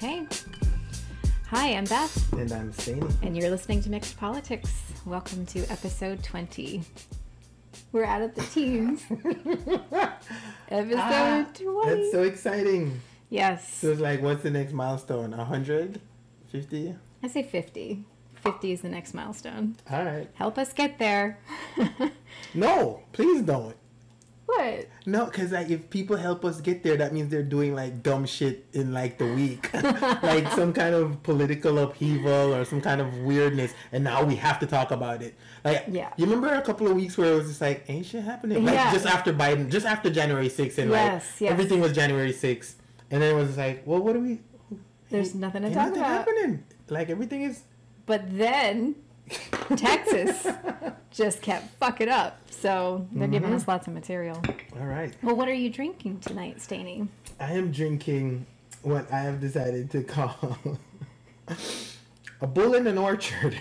Okay. Hi, I'm Beth. And I'm Stainy. And you're listening to Mixed Politics. Welcome to episode 20. We're out of the teens. Episode 20. That's so exciting. Yes. So it's like, what's the next milestone? 100? 50? I say 50. 50 is the next milestone. All right. Help us get there. No, please don't. What? No, because like, if people help us get there, that means they're doing like dumb shit in like the week. Like some kind of political upheaval or some kind of weirdness. And now we have to talk about it. Like, Yeah. You remember a couple of weeks where it was just like, ain't shit happening? Like, Yeah. just after Biden, just after January 6th. And Yes. everything was January 6th. And then it was just like, well, what do we... There's nothing to ain't talk nothing about. happening. Like, everything is... But then Texas just kept fucking up. So they're giving us lots of material. All right. Well, what are you drinking tonight, Stainy? I am drinking what I have decided to call a bull in an orchard.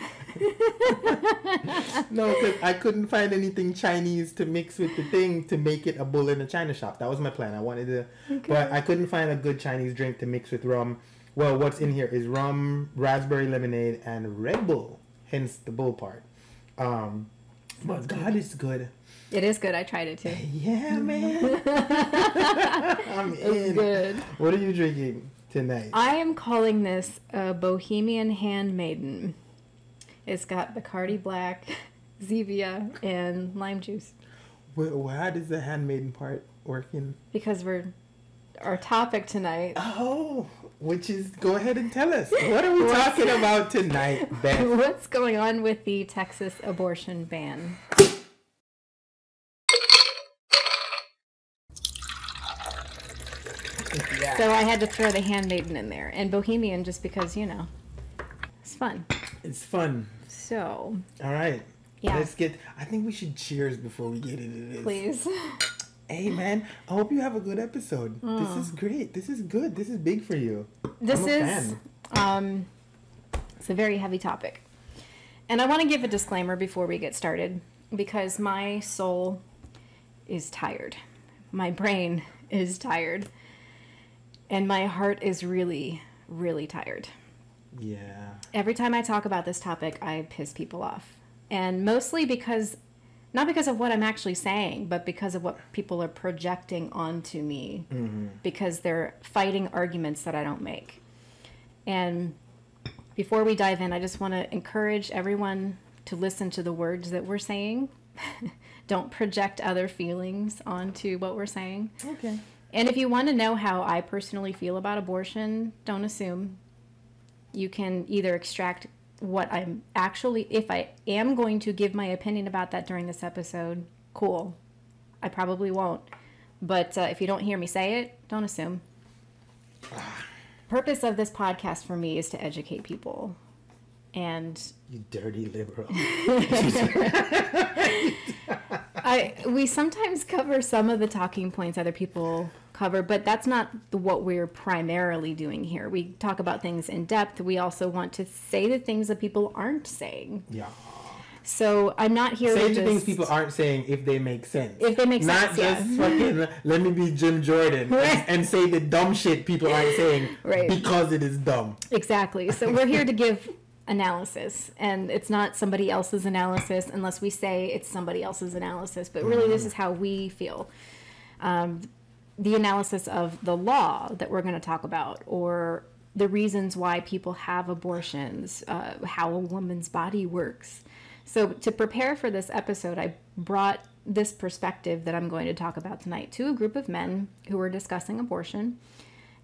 No, because I couldn't find anything Chinese to mix with the thing to make it a bull in a China shop. That was my plan. I wanted to, but I couldn't find a good Chinese drink to mix with rum. Well, what's in here is rum, raspberry lemonade, and Red Bull. Hence the bull part. But God, it's good. It is good. I tried it too. Yeah, man. I'm in. It's good. What are you drinking tonight? I am calling this a Bohemian Handmaiden. It's got Bacardi Black, Zevia, and lime juice. How does the handmaiden part work in? Because our topic tonight. Oh, which is, go ahead and tell us. What are we talking about tonight, Beth? What's going on with the Texas abortion ban? Yeah. So I had to throw the Handmaiden in there. And Bohemian just because, it's fun. It's fun. So. All right. Yeah. I think we should cheers before we get into this. Please. Hey, man. I hope you have a good episode. This is great. This is good. This is big for you. This I'm a fan. It's a very heavy topic. And I want to give a disclaimer before we get started because my soul is tired. My brain is tired. And my heart is really, really tired. Yeah. Every time I talk about this topic, I piss people off. And mostly not because of what I'm actually saying, but because of what people are projecting onto me. Mm-hmm. Because they're fighting arguments that I don't make. And before we dive in, I just want to encourage everyone to listen to the words that we're saying. Don't project other feelings onto what we're saying. Okay. And if you want to know how I personally feel about abortion, don't assume. You can either extract what I'm actually, if I am going to give my opinion about that during this episode, cool. I probably won't. But if you don't hear me say it, don't assume. Purpose of this podcast for me is to educate people. And you dirty liberal. We sometimes cover some of the talking points other people cover, but that's not what we're primarily doing here. We talk about things in depth. We also want to say the things that people aren't saying. Yeah. So I'm not here to say the things people aren't saying if they make sense. If they make sense, not just fucking let me be Jim Jordan and say the dumb shit people aren't saying because it is dumb. Exactly. So we're here to give analysis, and it's not somebody else's analysis unless we say it's somebody else's analysis, but really this is how we feel. The analysis of the law that we're going to talk about, or the reasons why people have abortions, how a woman's body works. So to prepare for this episode, I brought this perspective that I'm going to talk about tonight to a group of men who were discussing abortion.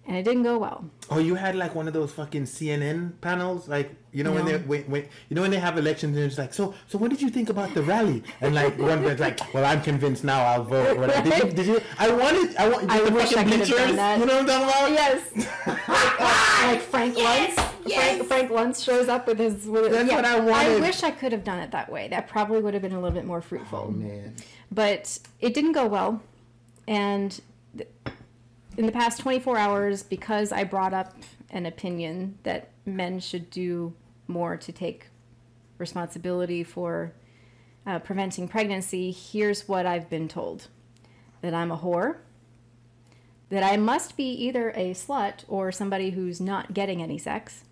And it didn't go well. Oh, you had like one of those fucking CNN panels, like when they have elections and it's like, so what did you think about the rally? And like one guy's like, well, I'm convinced now, I'll vote. Right. Did you? I wish I could have done that. You know what I'm talking about? Yes. Like Frank Luntz. Yes. Frank Luntz shows up with his. That's what I wanted. I wish I could have done it that way. That probably would have been a little bit more fruitful. Oh man. But it didn't go well, and. In the past 24 hours, because I brought up an opinion that men should do more to take responsibility for preventing pregnancy, here's what I've been told. That I'm a whore, that I must be either a slut or somebody who's not getting any sex.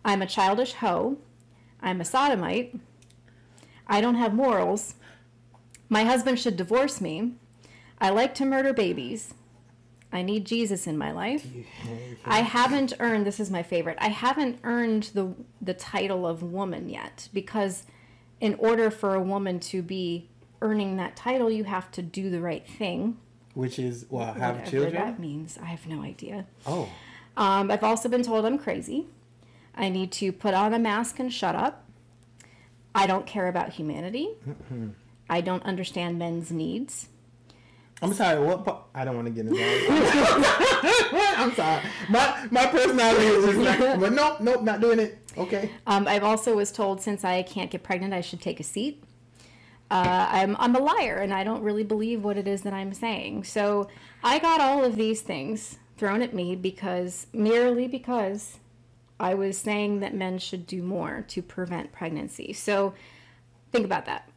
I'm a childish hoe. I'm a sodomite. I don't have morals. My husband should divorce me. I like to murder babies. I need Jesus in my life. I haven't earned, this is my favorite, I haven't earned the title of woman yet, because in order for a woman to be earning that title, you have to do the right thing. Which is, well, have Whatever children? that means, I have no idea. Oh. I've also been told I'm crazy. I need to put on a mask and shut up. I don't care about humanity. I don't understand men's needs. I'm sorry, I don't want to get into that. I'm sorry. My personality is just like, but nope, not doing it. Okay. I've also was told since I can't get pregnant, I should take a seat. I'm a liar, and I don't really believe what it is that I'm saying. So I got all of these things thrown at me merely because I was saying that men should do more to prevent pregnancy. So think about that.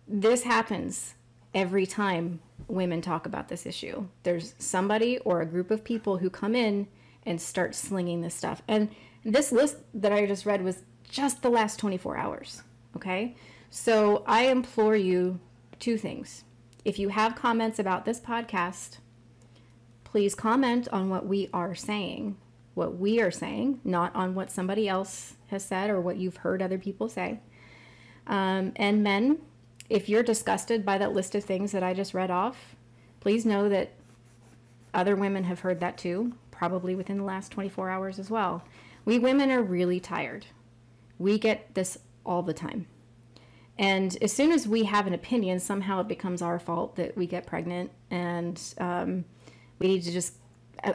This happens every time women talk about this issue. There's somebody or a group of people who come in and start slinging this stuff. And this list that I just read was just the last 24 hours, okay? So I implore you two things. If you have comments about this podcast, please comment on what we are saying, not on what somebody else has said or what you've heard other people say. And men, if you're disgusted by that list of things that I just read off, please know that other women have heard that too, probably within the last 24 hours as well. We women are really tired. We get this all the time. And as soon as we have an opinion, somehow it becomes our fault that we get pregnant, and we need to just,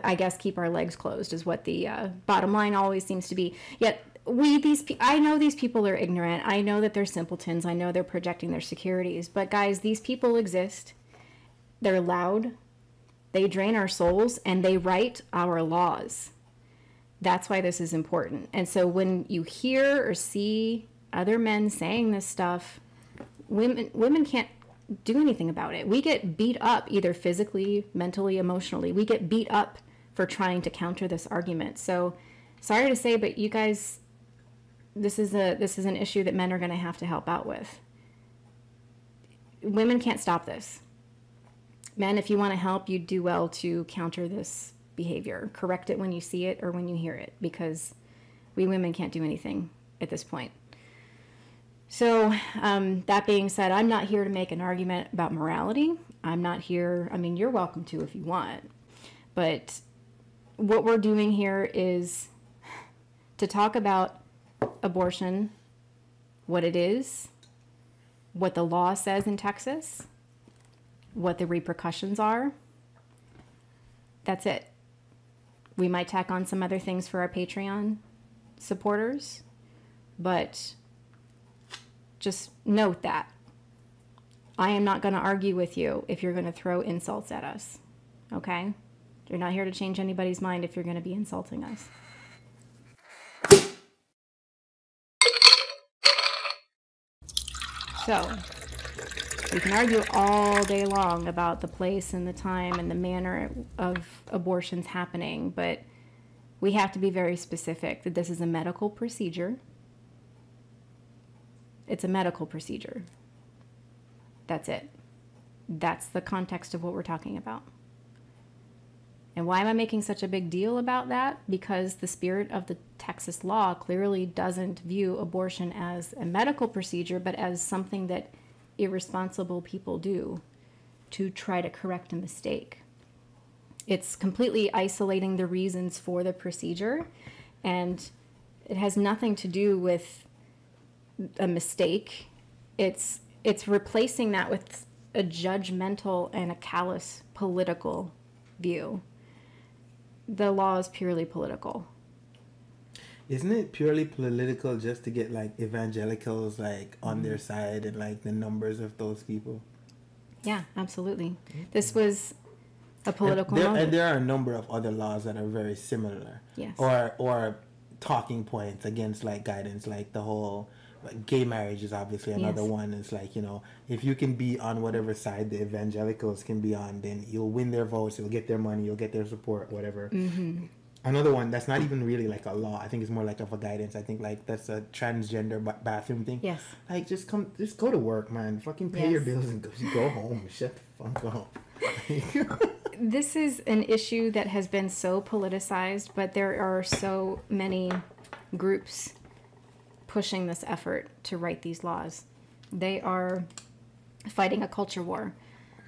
I guess, keep our legs closed is what the bottom line always seems to be. Yet I know these people are ignorant. I know that they're simpletons. I know they're projecting their securities. But guys, these people exist. They're loud. They drain our souls, and they write our laws. That's why this is important. And so when you hear or see other men saying this stuff, women can't do anything about it. We get beat up either physically, mentally, emotionally. We get beat up for trying to counter this argument. So sorry to say, but you guys, this is an issue that men are going to have to help out with. Women can't stop this. Men, if you want to help, you do well to counter this behavior. Correct it when you see it or when you hear it, because we women can't do anything at this point. So that being said, I'm not here to make an argument about morality. I'm not here, I mean, you're welcome to if you want. But what we're doing here is to talk about abortion, what it is, what the law says in Texas, what the repercussions are. That's it. We might tack on some other things for our Patreon supporters, but just note that I am not going to argue with you if you're going to throw insults at us, okay? You're not here to change anybody's mind if you're going to be insulting us. So, we can argue all day long about the place and the time and the manner of abortions happening, but we have to be very specific that this is a medical procedure. It's a medical procedure. That's it. That's the context of what we're talking about. And why am I making such a big deal about that? Because the spirit of the Texas law clearly doesn't view abortion as a medical procedure, but as something that irresponsible people do to try to correct a mistake. It's completely isolating the reasons for the procedure, and it has nothing to do with a mistake. It's replacing that with a judgmental and a callous political view. The law is purely political. Isn't it purely political just to get like evangelicals like on their side and like the numbers of those people? Yeah, absolutely. This was a political motive. And there are a number of other laws that are very similar. Yes. Or talking points against like guidance, like the whole Gay marriage is obviously another Yes. one. It's like, if you can be on whatever side the evangelicals can be on, then you'll win their votes, you'll get their money, you'll get their support, whatever. Mm-hmm. Another one that's not even really like a law. I think it's more like of a guidance. I think like that's a transgender bathroom thing. Yes. Like just go to work, man. Fucking pay your Yes. bills and go home. Shut the fuck up. This is an issue that has been so politicized, but there are so many groups pushing this effort to write these laws. They are fighting a culture war.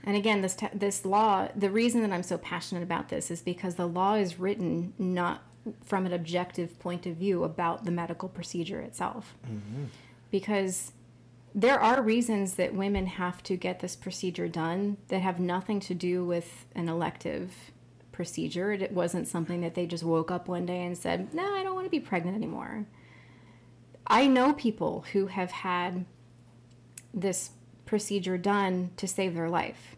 And again, this law, the reason that I'm so passionate about this is because the law is written not from an objective point of view about the medical procedure itself. Mm-hmm. Because there are reasons that women have to get this procedure done that have nothing to do with an elective procedure. It wasn't something that they just woke up one day and said, no, I don't want to be pregnant anymore. I know people who have had this procedure done to save their life.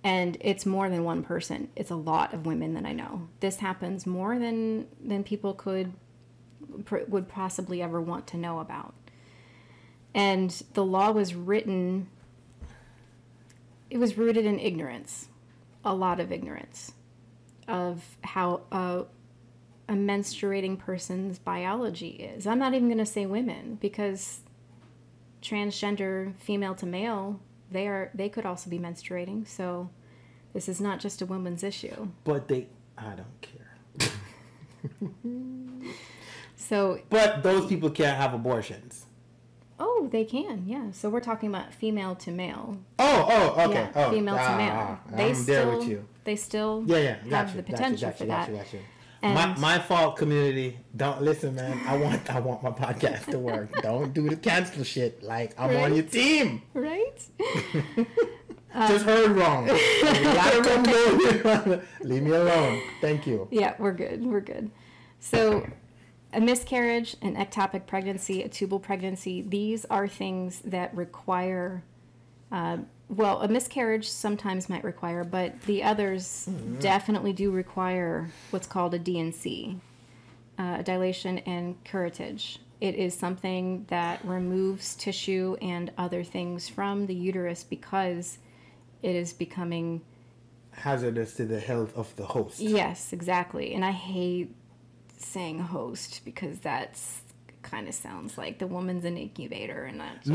And it's more than one person. It's a lot of women that I know. This happens more than people would possibly ever want to know about. And the law was written, it was rooted in ignorance, a lot of ignorance of how a menstruating person's biology is. I'm not even going to say women, because transgender, female to male, they could also be menstruating. So this is not just a woman's issue. But I don't care. But those people can't have abortions. Oh, they can, yeah. So we're talking about female to male. Oh, okay. Yeah, oh, female to male. I'm there with you. They still have the potential for that. Gotcha. And my fault, community. Don't listen, man. I want my podcast to work. Don't do the cancel shit. Like, I'm on your team. Right? Just heard wrong. Leave me alone. Thank you. Yeah, we're good. So a miscarriage, an ectopic pregnancy, a tubal pregnancy, these are things that require, a miscarriage sometimes might require, but the others definitely do require what's called a DNC, dilation and curettage. It is something that removes tissue and other things from the uterus because it is becoming hazardous to the health of the host. Yes, exactly. And I hate saying host because that's kind of sounds like the woman's an incubator, and that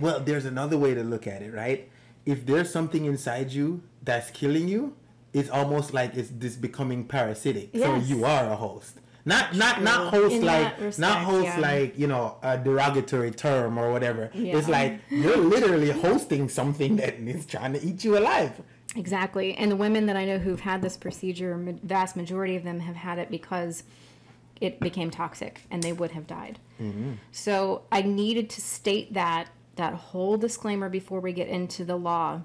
well, there's another way to look at it, right? If there's something inside you that's killing you, it's almost like it's this becoming parasitic. Yes. So you are a host. Not host in like respect, not host like, a derogatory term or whatever. Yeah. It's like you're literally hosting something that is trying to eat you alive. Exactly. And the women that I know who've had this procedure, vast majority of them have had it because it became toxic and they would have died. Mm-hmm. So I needed to state that whole disclaimer before we get into the law,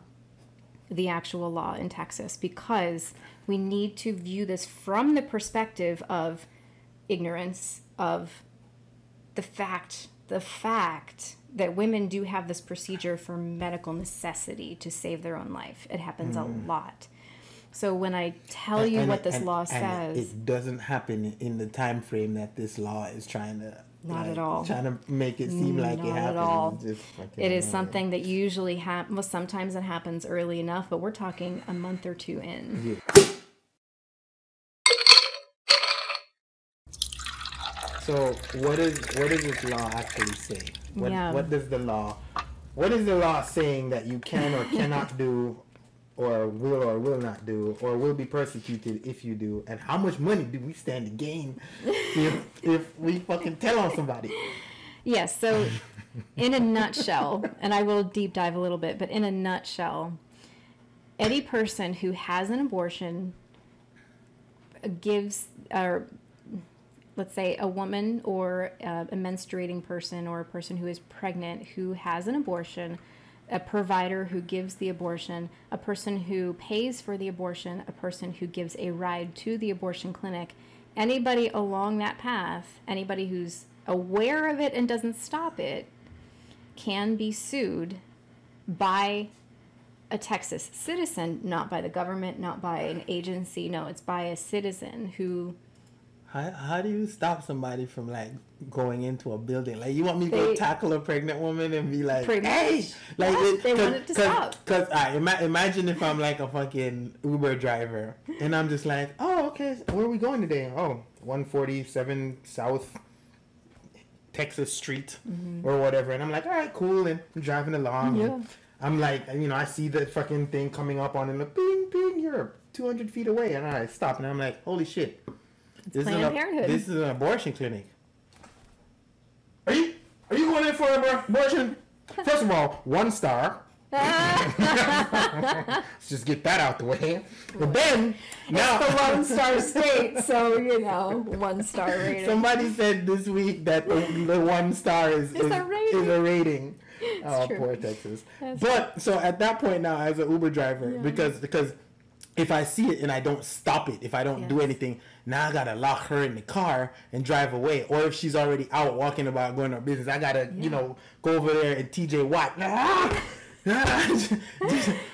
the actual law in Texas, because we need to view this from the perspective of ignorance, of the fact that women do have this procedure for medical necessity to save their own life. It happens a lot. So when I tell you what this law says, it doesn't happen in the time frame that this law is trying to at all. Trying to make it seem like it happens. Not at all. It is something that usually sometimes it happens early enough, but we're talking a month or two in. Yeah. So what does this law actually say? What is the law saying that you can or cannot do, or will not do, or will be persecuted if you do? And how much money do we stand to gain if we fucking tell on somebody? Yes, so in a nutshell, and I will deep dive a little bit, but in a nutshell, any person who has an abortion let's say a woman or a menstruating person or a person who is pregnant who has an abortion, a provider who gives the abortion, a person who pays for the abortion, a person who gives a ride to the abortion clinic, anybody along that path, anybody who's aware of it and doesn't stop it, can be sued by a Texas citizen, not by the government, not by an agency. No, it's by a citizen who How do you stop somebody from like going into a building? Like, you want me to go tackle a pregnant woman and be like, hey, like they want it to stop. Because imagine if I'm like a fucking Uber driver and I'm just like, oh, okay, where are we going today? Oh, 147 South Texas Street or whatever, and I'm like, all right, cool, and I'm driving along. Yeah. I'm like, I see the fucking thing coming up on, and like, bing, bing, you're 200 feet away, and I stop, and I'm like, holy shit. This is an abortion clinic. Are you going in for an abortion? First of all, 1 star. Let's just get that out the way. But then now it's the 1-star state, so 1-star rating. Somebody said this week that the 1 star is a rating. Oh, poor Texas. But so at that point now, as an Uber driver, because if I see it and I don't stop it, if I don't do anything, now I gotta lock her in the car and drive away. Or if she's already out walking about going to her business, I gotta, go over there and TJ Watt.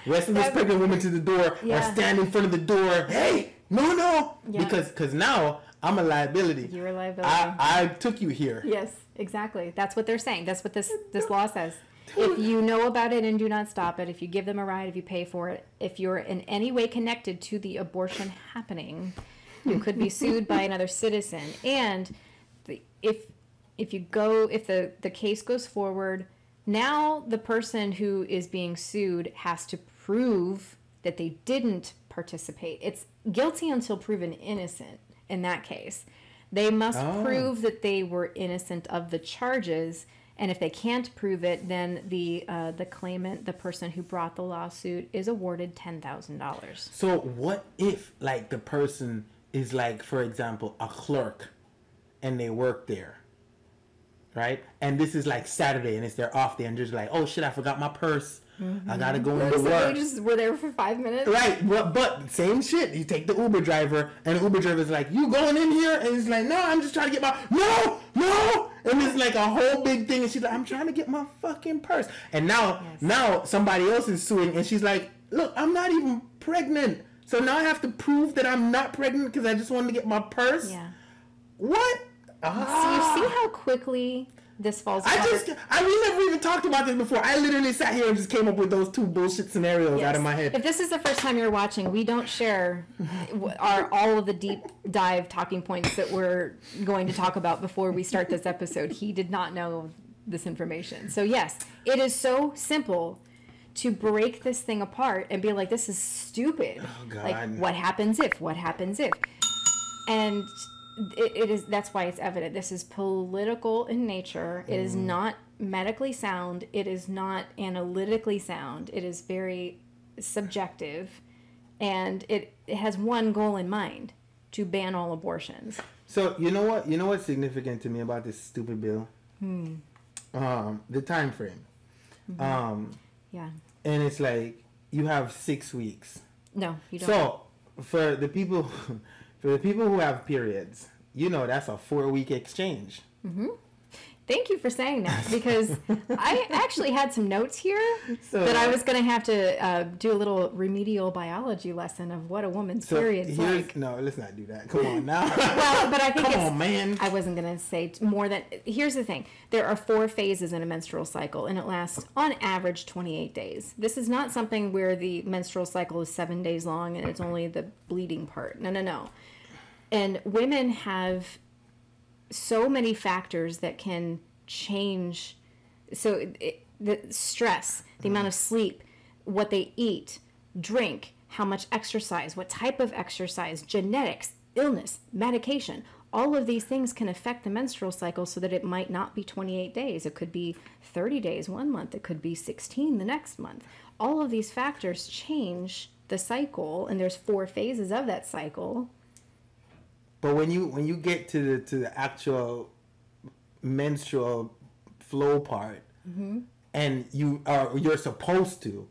Rest of this pregnant woman to the door or stand in front of the door. Hey, no. Yeah. Because now I'm a liability. You're a liability. I took you here. Yes, exactly. That's what they're saying. That's what this law says. If you know about it and do not stop it, if you give them a ride, if you pay for it, if you're in any way connected to the abortion happening, you could be sued by another citizen. And if the case goes forward, now the person who is being sued has to prove that they didn't participate. It's guilty until proven innocent in that case. They must prove that they were innocent of the charges. And if they can't prove it, then the claimant, the person who brought the lawsuit, is awarded $10,000. So what if, like, the person is, like, for example, a clerk, and they work there, right? And this is, like, Saturday, and it's their off day, and just like, oh, shit, I forgot my purse. I gotta go into work. They just were there for 5 minutes. Right, but same shit. You take the Uber driver, and the Uber driver's like, you going in here? And he's like, no, I'm just trying to get my... No! And it's like a whole big thing, and she's like, I'm trying to get my fucking purse. And now somebody else is suing, and she's like, look, I'm not even pregnant. So now I have to prove that I'm not pregnant because I just wanted to get my purse? Yeah. What? So you see how quickly this falls apart? We never even talked about this before. I literally sat here and just came up with those 2 bullshit scenarios out of my head. If this is the first time you're watching, we don't share all of the deep dive talking points that we're going to talk about before we start this episode. He did not know this information. So yes, it is so simple to break this thing apart and be like, this is stupid. Oh, God. Like, what happens if? And it is, that's why it's evident. This is political in nature. It is not medically sound. It is not analytically sound. It is very subjective, and it has one goal in mind: to ban all abortions. So you know what's significant to me about this stupid bill? The time frame. Yeah. And it's like you have 6 weeks. No, you don't. So for the people who have periods, that's a 4-week exchange. Thank you for saying that, because I actually had some notes here that I was going to have to do a little remedial biology lesson of what a woman's period's like. No, let's not do that. Come on now. Well, but I think Come on, man. I wasn't going to say more than... Here's the thing. There are 4 phases in a menstrual cycle, and it lasts, on average, 28 days. This is not something where the menstrual cycle is 7 days long and it's only the bleeding part. No. And women have so many factors that can change. So the stress, the amount of sleep, what they eat, drink, how much exercise, what type of exercise, genetics, illness, medication, all of these things can affect the menstrual cycle so that it might not be 28 days. It could be 30 days one month. It could be 16 the next month. All of these factors change the cycle, and there's 4 phases of that cycle. But when you get to the actual menstrual flow part, and you're supposed to,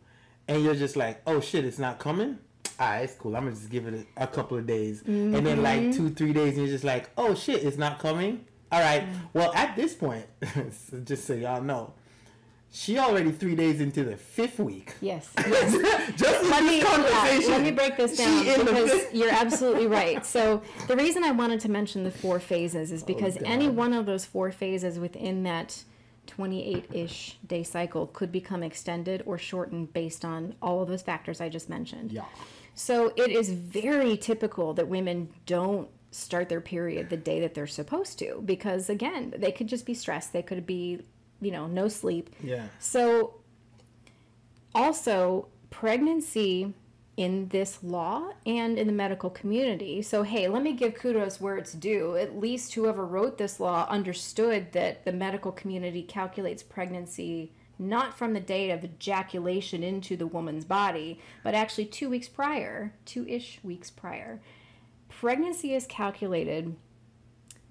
and you're just like, oh shit, it's not coming. Alright, it's cool. I'm gonna just give it a couple of days, and then like 2-3 days, and you're just like, oh shit, it's not coming. All right. Well, at this point, just so y'all know, She already 3 days into the 5th week. Yes. Just let me break this down because you're absolutely right. So the reason I wanted to mention the 4 phases is because any one of those 4 phases within that 28-ish day cycle could become extended or shortened based on all of those factors I just mentioned. Yeah. So it is very typical that women don't start their period the day that they're supposed to because, again, they could just be stressed. They could be, no sleep. Yeah. So also pregnancy in this law and in the medical community. So, hey, let me give kudos where it's due. At least whoever wrote this law understood that the medical community calculates pregnancy not from the date of ejaculation into the woman's body, but actually 2 weeks prior, 2-ish weeks prior. Pregnancy is calculated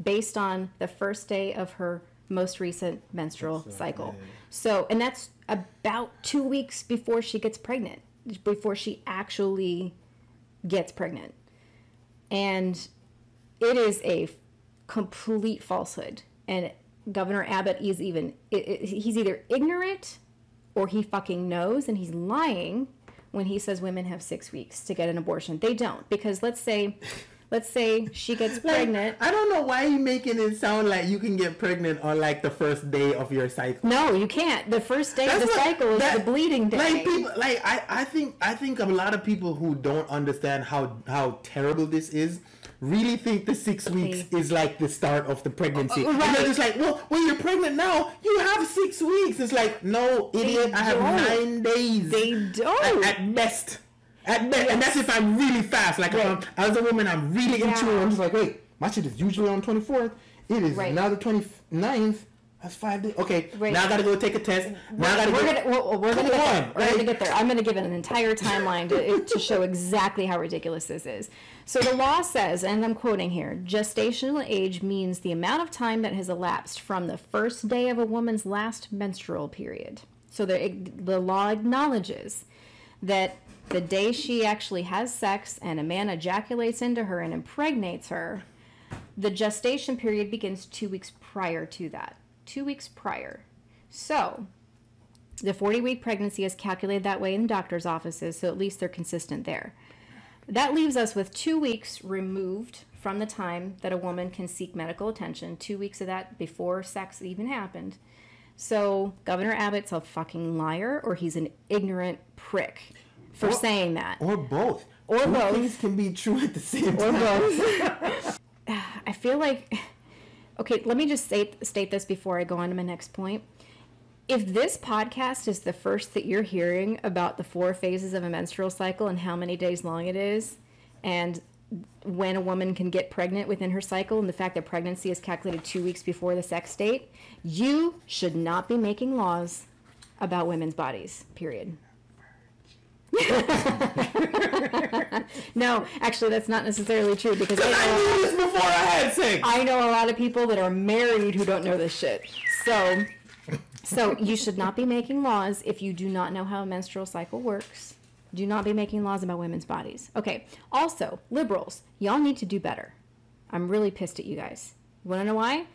based on the first day of her most recent menstrual cycle. So, and that's about 2 weeks before she gets pregnant, before she actually gets pregnant. And it is a complete falsehood. And Governor Abbott is he's either ignorant or he fucking knows, and he's lying when he says women have 6 weeks to get an abortion. They don't, because let's say she gets pregnant. I don't know why you're making it sound like you can get pregnant on like the first day of your cycle. No, you can't. The first day of the cycle is the bleeding day. Like people, I think a lot of people who don't understand how terrible this is really think the 6 weeks is like the start of the pregnancy. Right. And they're just like, well, when you're pregnant now, you have 6 weeks. It's like, no, idiot, I have 9 days. They don't. At best. And that's if I'm really fast. Like, as a woman, I'm really into it. I'm just like, wait, my shit is usually on 24th. It is now the 29th. That's 5 days. Okay, now I gotta go take a test. Now I gotta we're gonna get there. I'm gonna give it an entire timeline to show exactly how ridiculous this is. So the law says, and I'm quoting here, gestational age means the amount of time that has elapsed from the first day of a woman's last menstrual period. So the law acknowledges that the day she actually has sex and a man ejaculates into her and impregnates her, the gestation period begins 2 weeks prior to that. 2 weeks prior. So the 40-week pregnancy is calculated that way in doctor's offices, so at least they're consistent there. That leaves us with 2 weeks removed from the time that a woman can seek medical attention, 2 weeks of that before sex even happened. So Governor Abbott's a fucking liar, or he's an ignorant prick for saying that. Or both. Or both. Things can be true at the same time. Or both. I feel like... Okay, let me just state this before I go on to my next point. If this podcast is the first that you're hearing about the 4 phases of a menstrual cycle and how many days long it is, and when a woman can get pregnant within her cycle, and the fact that pregnancy is calculated 2 weeks before the sex date, you should not be making laws about women's bodies, period. No, actually, that's not necessarily true, because I knew this before I had sex. I know a lot of people that are married who don't know this shit. So you should not be making laws if you do not know how a menstrual cycle works. Do not be making laws about women's bodies. Okay. Also, liberals, y'all need to do better. I'm really pissed at you guys. You want to know why?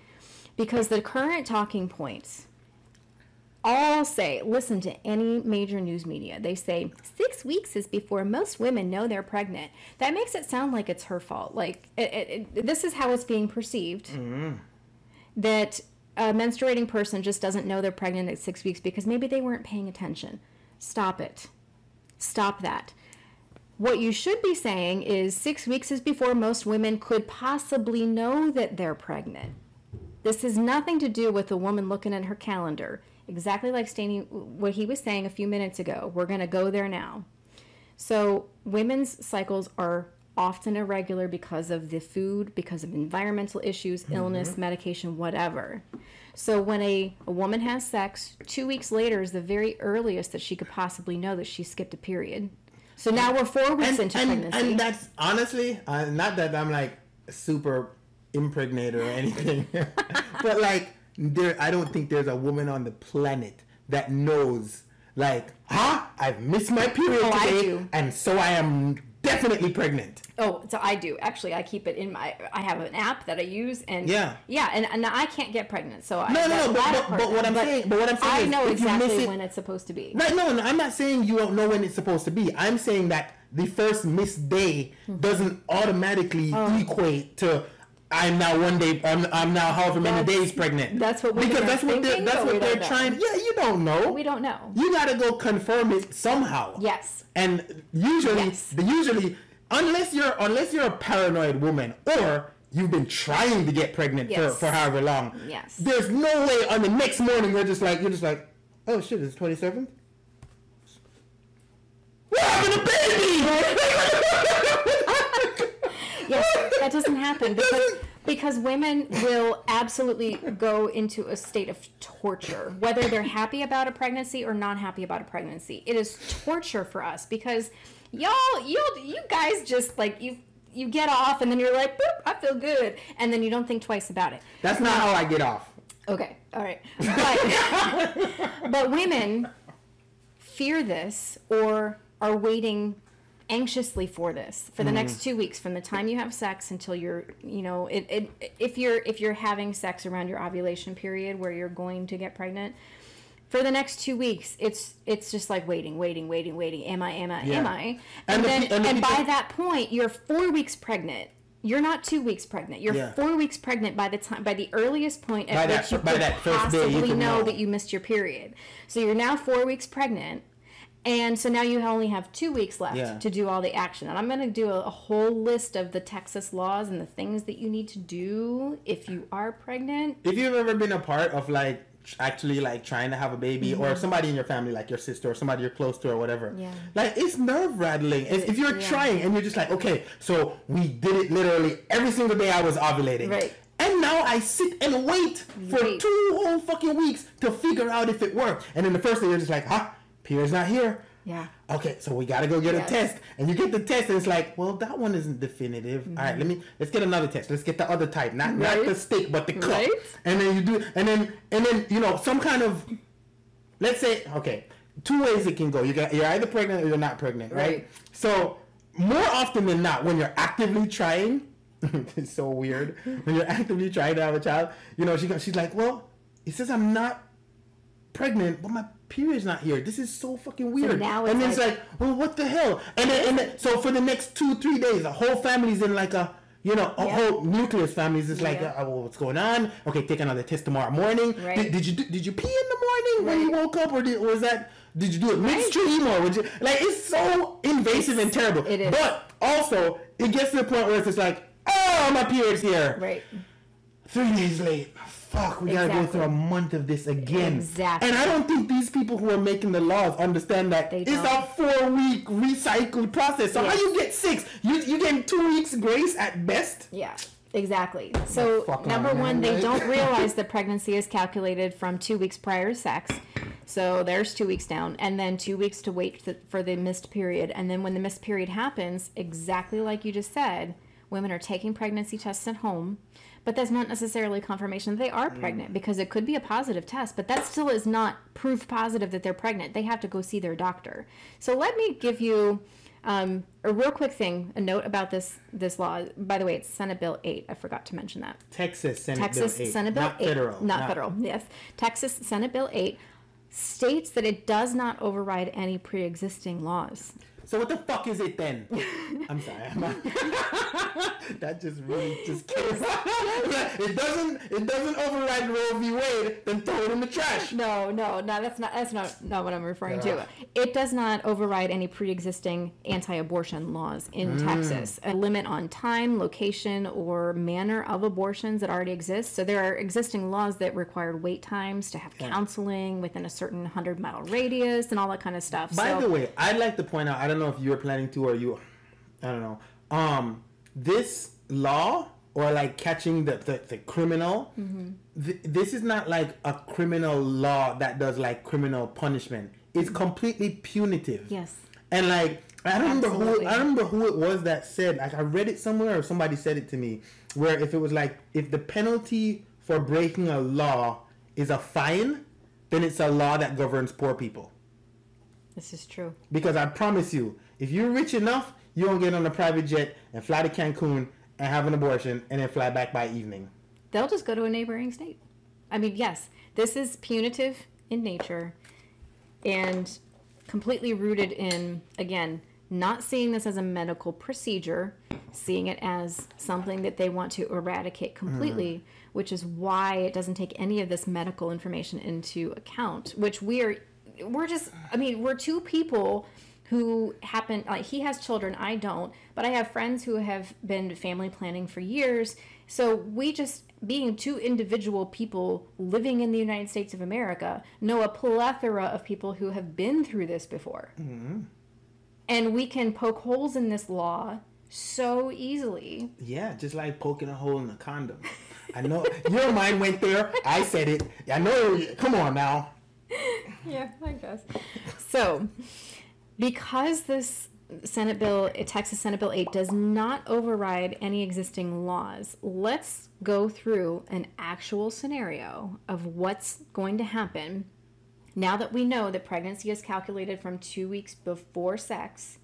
Because the current talking points all say, listen to any major news media. They say 6 weeks is before most women know they're pregnant. That makes it sound like it's her fault. Like, this is how it's being perceived. Mm-hmm. That a menstruating person just doesn't know they're pregnant at 6 weeks because maybe they weren't paying attention. Stop it. Stop that. What you should be saying is 6 weeks is before most women could possibly know that they're pregnant. This has nothing to do with a woman looking at her calendar. Exactly like Stainy, what he was saying a few minutes ago. We're going to go there now. So women's cycles are often irregular because of the food, because of environmental issues, illness, medication, whatever. So when a woman has sex, 2 weeks later is the very earliest that she could possibly know that she skipped a period. So now we're 4 weeks into pregnancy. And that's honestly, not that I'm like super impregnated or anything, but like, I don't think there's a woman on the planet that knows, like, I've missed my period today, and so I am definitely pregnant. Oh, so I do. Actually, I keep it in I have an app that I use, and and I can't get pregnant. So but what I'm saying I know is exactly when it's supposed to be. Right, no, I'm not saying you don't know when it's supposed to be. I'm saying that the first missed day doesn't automatically equate to I'm now one day. I'm now however many days pregnant. That's what because that's what they're trying. Yeah, you don't know. We don't know. You gotta go confirm it somehow. Yes. And usually, unless you're a paranoid woman or you've been trying to get pregnant for however long. Yes. There's no way on the next morning you're just like, oh shit, it's 27th. We're having a baby. Yes, that doesn't happen because women will absolutely go into a state of torture, whether they're happy about a pregnancy or not happy about a pregnancy. It is torture for us because you guys just like you get off and then you're like, boop, I feel good, and then you don't think twice about it. That's not how I get off. Okay, all right, but women fear this or are waiting anxiously for this for the next 2 weeks from the time you have sex until you're if you're having sex around your ovulation period where you're going to get pregnant for the next 2 weeks it's just like waiting am I and by that point you're 4 weeks pregnant. You're not 2 weeks pregnant. You're 4 weeks pregnant by the earliest point at which you could possibly know that you missed your period. So you're now 4 weeks pregnant. And so now you only have 2 weeks left to do all the action. And I'm going to do a whole list of the Texas laws and the things that you need to do if you are pregnant. If you've ever been a part of actually trying to have a baby or somebody in your family, like your sister or somebody you're close to or whatever, it's nerve rattling. If you're trying and you're just like, okay, so we did it literally every single day I was ovulating. Right. And now I sit and wait for 2 whole fucking weeks to figure out if it worked. And then the first day you're just like, period's not here. Yeah. Okay, so we gotta go get a test, and you get the test, and it's like, well, that one isn't definitive. All right, let's get another test. Let's get the other type, not the stick, but the cup. Right. And then you do, and then some kind of, let's say, okay, 2 ways it can go. You're either pregnant or you're not pregnant, right? So more often than not, when you're actively trying, it's so weird. When you're actively trying to have a child, she's like, well, it says I'm not pregnant, but my period's not here. This is so fucking weird. So now and then it's like, well, what the hell? And then so for the next 2-3 days, the whole family's in like a whole nucleus families is like, well, what's going on? Okay, take another test tomorrow morning. Right. Did you pee in the morning when you woke up, or did you do it midstream, or would you it's so invasive and terrible. It is. But also it gets to the point where it's just like, oh, my period's here. Right. 3 days late. Fuck, we gotta go through a month of this again. Exactly. And I don't think these people who are making the laws understand that it's a 4-week recycled process. So how you get 6? You get 2 weeks grace at best? Yeah, exactly. So number one, they don't realize that pregnancy is calculated from 2 weeks prior to sex. So there's 2 weeks down, and then 2 weeks to wait for the missed period. And then when the missed period happens, exactly like you just said, women are taking pregnancy tests at home. But that's not necessarily confirmation that they are pregnant, because it could be a positive test, but that still is not proof positive that they're pregnant. They have to go see their doctor. So let me give you a real quick thing, a note about this law. By the way, it's Senate Bill 8. I forgot to mention that. Texas Senate Bill 8. Senate Bill not 8. Federal. Not federal, yes. Texas Senate Bill 8 states that it does not override any pre-existing laws. So what the fuck is it then? I'm sorry. That just really just kills. It doesn't override Roe v. Wade. Then throw it in the trash. No. That's not what I'm referring to. It does not override any pre-existing anti-abortion laws in Texas. A limit on time, location, or manner of abortions that already exist. So there are existing laws that require wait times to have counseling within a certain 100-mile radius and all that kind of stuff. By the way, I'd like to point out, I don't know if you were planning to or you, I don't know. This law, or catching the criminal, this is not like a criminal law that does criminal punishment. It's completely punitive. Yes. And I don't remember who it was that said, I read it somewhere or somebody said it to me, where if it was if the penalty for breaking a law is a fine, then it's a law that governs poor people. This is true. Because I promise you, if you're rich enough, You won't get on a private jet and fly to Cancun and have an abortion and then fly back by evening. They'll just go to a neighboring state. I mean, yes, this is punitive in nature and completely rooted in, again, not seeing this as a medical procedure, seeing it as something that they want to eradicate completely, which is why it doesn't take any of this medical information into account, which we're two people who happen, like, he has children, I don't, but I have friends who have been family planning for years. So we just, being two individual people living in the United States of America, know a plethora of people who have been through this before. Mm-hmm. And we can poke holes in this law so easily. Yeah, just like poking a hole in a condom. I know your mind went there. I said it. I know. Come on now. Yeah, I guess. So, because this Texas Senate Bill 8 does not override any existing laws, let's go through an actual scenario of what's going to happen now that we know that pregnancy is calculated from 2 weeks before sex,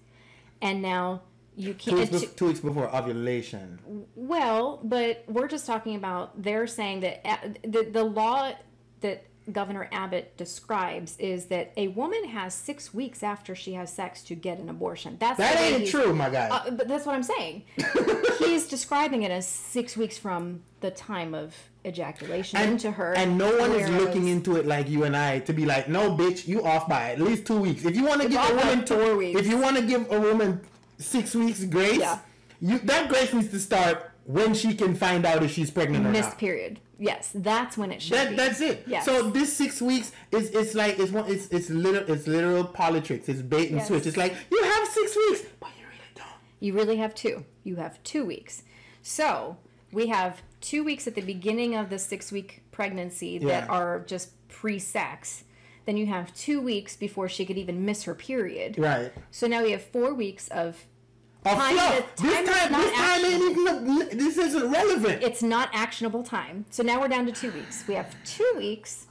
and now you can't... 2 weeks before ovulation. Well, but we're just talking about, they're saying that the law that Governor Abbott describes is that a woman has 6 weeks after she has sex to get an abortion. That ain't true, my guy. But that's what I'm saying. He's describing it as 6 weeks from the time of ejaculation into her. And no one is looking into it like you and I to be like, no, bitch, you off by at least 2 weeks. If you want to give a woman 4 weeks. If you want to give a woman 6 weeks grace, that grace needs to start when she can find out if she's pregnant or not. Missed period. Yes, that's when it should be. That's it. Yes. So this 6 weeks it's literal politics. It's bait and switch. It's like, you have 6 weeks, but you really don't. You really have 2. You have 2 weeks. So we have 2 weeks at the beginning of the 6-week pregnancy that are just pre-sex. Then you have 2 weeks before she could even miss her period. Right. So now we have 4 weeks of fluff. This isn't relevant. It's not actionable time. So now we're down to 2 weeks. We have 2 weeks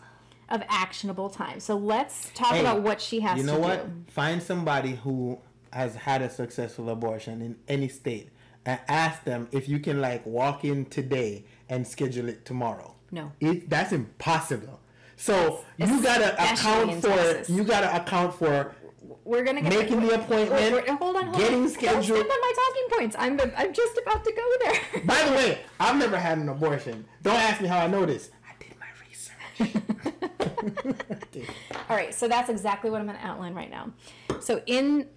of actionable time. So let's talk about what she has to do. You know what? Find somebody who has had a successful abortion in any state and ask them if you can walk in today and schedule it tomorrow. No. That's impossible. So you gotta account for we're gonna making the appointment. Hold on. Getting scheduled. Don't step on my talking points. I'm just about to go there. By the way, I've never had an abortion. Don't ask me how I know this. I did my research. All right, so that's exactly what I'm going to outline right now. So in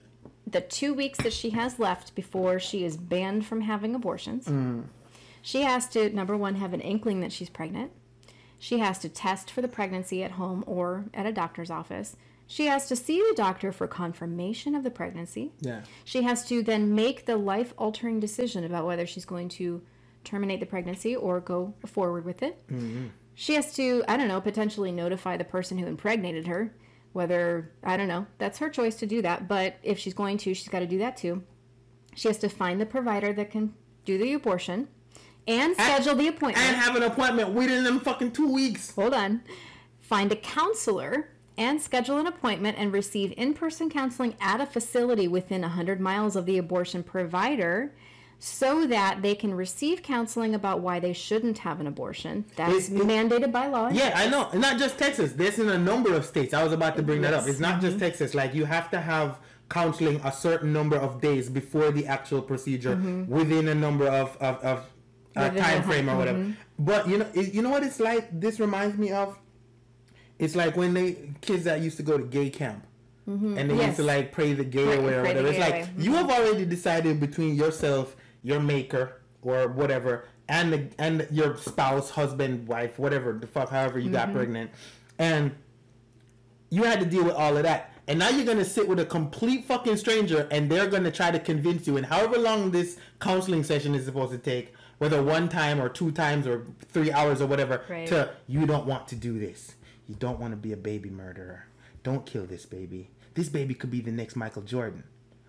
the 2 weeks that she has left before she is banned from having abortions, she has to, number one, have an inkling that she's pregnant. She has to test for the pregnancy at home or at a doctor's office. She has to see the doctor for confirmation of the pregnancy. Yeah. She has to then make the life-altering decision about whether she's going to terminate the pregnancy or go forward with it. Mm-hmm. She has to, potentially notify the person who impregnated her. Whether, that's her choice to do that. But if she's going to, she's got to do that too. She has to find the provider that can do the abortion and schedule the appointment. And have an appointment within them fucking 2 weeks. Hold on. Find a counselor and schedule an appointment and receive in-person counseling at a facility within 100 miles of the abortion provider so that they can receive counseling about why they shouldn't have an abortion. That's mandated by law. Yeah, I know. Not just Texas. There's in a number of states. I was about to bring that up. It's not just Texas. You have to have counseling a certain number of days before the actual procedure within a number of time frame or whatever. But you know what it's like? This reminds me of. It's like when kids that used to go to gay camp. And they used to pray the gay away or whatever. It's like you have already decided between yourself, your maker or whatever, and your spouse, husband, wife, whatever the fuck, however you got pregnant, and you had to deal with all of that. And now you're gonna sit with a complete fucking stranger, and they're gonna try to convince you. And however long this counseling session is supposed to take, whether 1 time or 2 times or 3 hours or whatever, to you don't want to do this. You don't want to be a baby murderer. Don't kill this baby. This baby could be the next Michael Jordan.